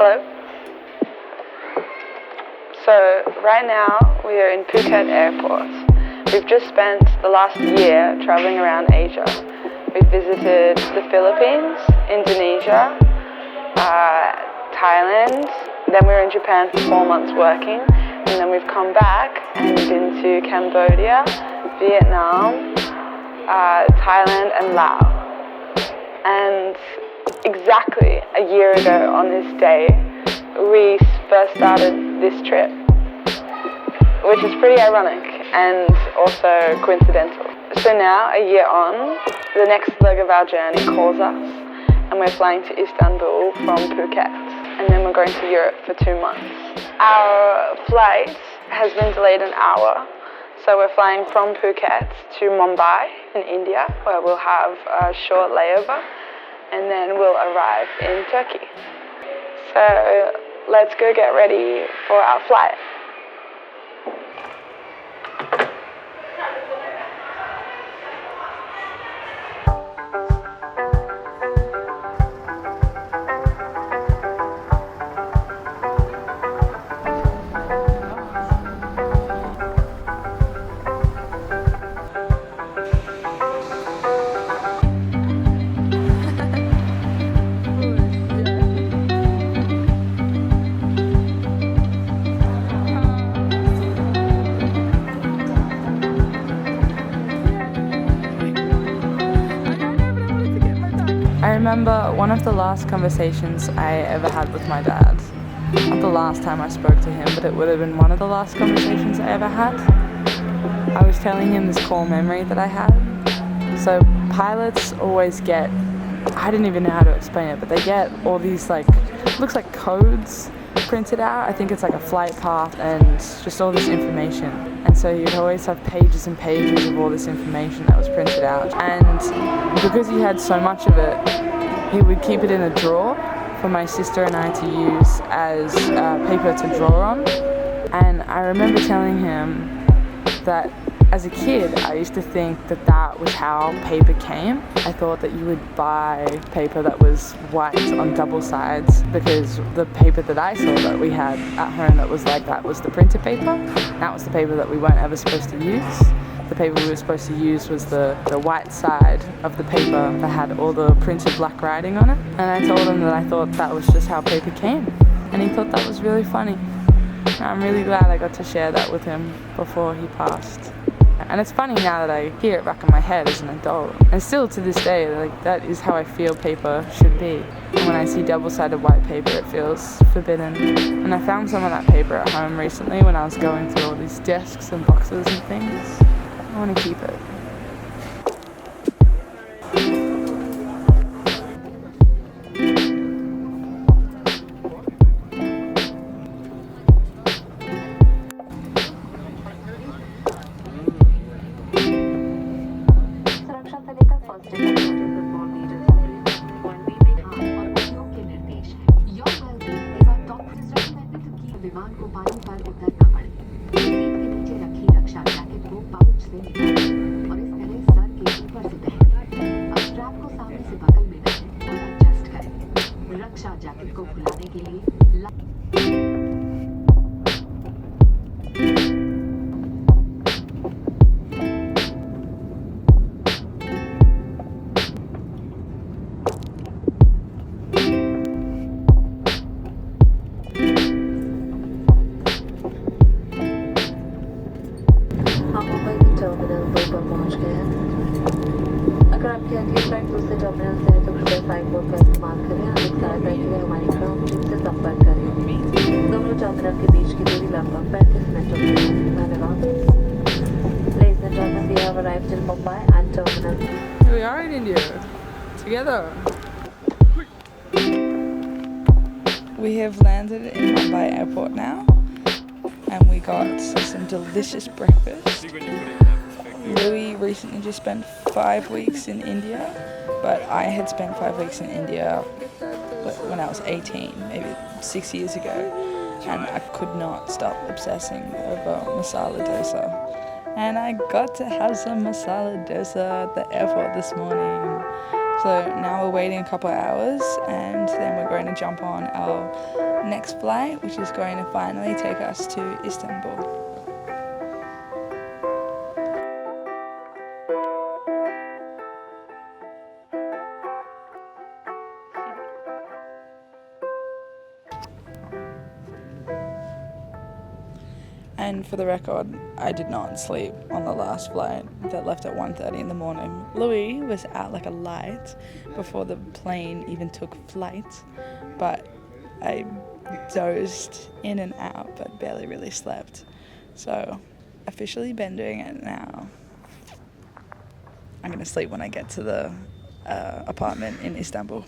Hello. So right now we are in Phuket Airport. We've just spent the last year traveling around Asia. We've visited the Philippines, Indonesia, Thailand, then we were in Japan for 4 months working, and then we've come back and been to Cambodia, Vietnam, Thailand and Laos. And exactly a year ago on this day, we first started this trip, which is pretty ironic and also coincidental. So now, a year on, the next leg of our journey calls us, and we're flying to Istanbul from Phuket, and then we're going to Europe for 2 months. Our flight has been delayed an hour, so we're flying from Phuket to Mumbai in India, where we'll have a short layover, and then we'll arrive in Turkey. So let's go get ready for our flight. I remember one of the last conversations I ever had with my dad. Not the last time I spoke to him, but it would have been one of the last conversations I ever had. I was telling him this core memory that I had. So pilots always get, I didn't even know how to explain it, but they get all these looks like codes printed out. I think it's like a flight path and just all this information. And so you'd always have pages and pages of all this information that was printed out. And because he had so much of it, he would keep it in a drawer for my sister and I to use as paper to draw on. And I remember telling him that as a kid, I used to think that that was how paper came. I thought that you would buy paper that was white on double sides, because the paper that I saw that we had at home that was like that was the printer paper. That was the paper that we weren't ever supposed to use. The paper we were supposed to use was the white side of the paper that had all the printed black writing on it. And I told him that I thought that was just how paper came. And he thought that was really funny. And I'm really glad I got to share that with him before he passed. And it's funny now that I hear it back in my head as an adult. And still to this day, that is how I feel paper should be. And when I see double-sided white paper, it feels forbidden. And I found some of that paper at home recently when I was going through all these desks and boxes and things. I want to keep it. विमान को पानी पर उतरना पड़े। Seat के नीचे रखी रक्षा jacket को पाउच से निकालें और इस तरह सर के ऊपर से पहनें। अब स्ट्रैप को सामने से बगल में डालें और एडजस्ट करें। रक्षा जैकेट को खुलाने के लिए टर्मिनल 2 पर पहुंच गए हैं। अगर आपकी अगली फ्लाइट दूसरे टर्मिनल से है तो कृपया फ्लाइट बोर्ड का इस्तेमाल करें। अधिक सहायता के लिए हमारी ग्राउंड टीम से संपर्क करें। दोनों टर्मिनल के बीच की दूरी लगभग 35 मिनट होगी। धन्यवाद। Ladies and gentlemen, we have arrived in Mumbai and terminal. Here we are in India, together. We have landed in Mumbai airport now, and we got some delicious breakfast. Louis recently just spent 5 weeks in India, but I had spent 5 weeks in India when I was 18, maybe 6 years ago, and I could not stop obsessing over masala dosa. And I got to have some masala dosa at the airport this morning. So now we're waiting a couple of hours and then we're going to jump on our next flight, which is going to finally take us to Istanbul. And for the record, I did not sleep on the last flight that left at 1:30 in the morning. Louis was out like a light before the plane even took flight, but I dozed in and out but barely really slept. So officially been doing it now. I'm gonna sleep when I get to the apartment in Istanbul.